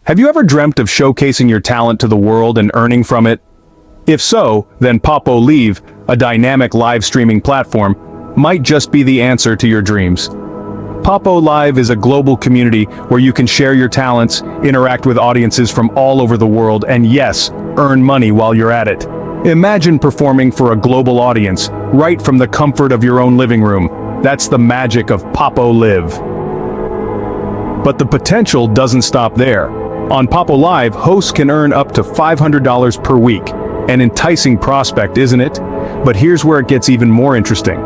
Have you ever dreamt of showcasing your talent to the world and earning from it? If so, then Poppo Live, a dynamic live streaming platform, might just be the answer to your dreams. Poppo Live is a global community where you can share your talents, interact with audiences from all over the world, and yes, earn money while you're at it. Imagine performing for a global audience, right from the comfort of your own living room. That's the magic of Poppo Live. But the potential doesn't stop there. On Poppo Live, hosts can earn up to $500 per week. An enticing prospect, isn't it? But here's where it gets even more interesting.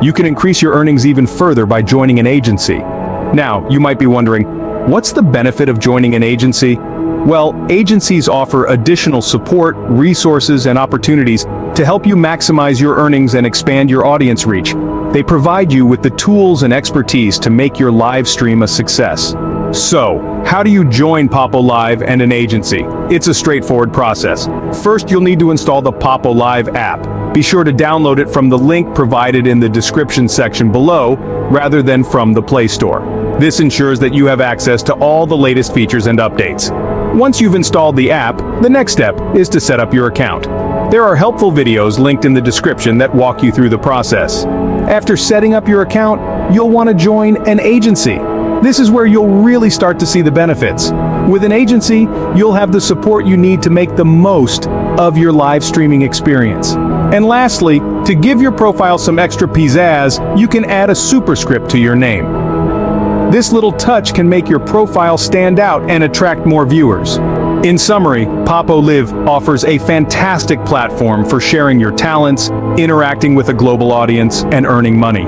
You can increase your earnings even further by joining an agency. Now, you might be wondering, what's the benefit of joining an agency? Well, agencies offer additional support, resources, and opportunities to help you maximize your earnings and expand your audience reach. They provide you with the tools and expertise to make your live stream a success. So, how do you join Poppo Live and an agency? It's a straightforward process. First, you'll need to install the Poppo Live app. Be sure to download it from the link provided in the description section below, rather than from the Play Store. This ensures that you have access to all the latest features and updates. Once you've installed the app, the next step is to set up your account. There are helpful videos linked in the description that walk you through the process. After setting up your account, you'll want to join an agency. This is where you'll really start to see the benefits. With an agency, you'll have the support you need to make the most of your live streaming experience. And lastly, to give your profile some extra pizzazz, you can add a superscript to your name. This little touch can make your profile stand out and attract more viewers. In summary, Poppo Live offers a fantastic platform for sharing your talents, interacting with a global audience, and earning money.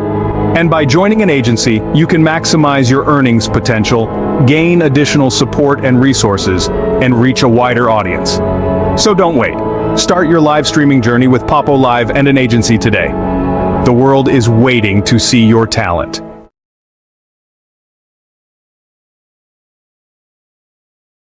And by joining an agency, you can maximize your earnings potential, gain additional support and resources, and reach a wider audience. So don't wait. Start your live streaming journey with Poppo Live and an agency today. The world is waiting to see your talent.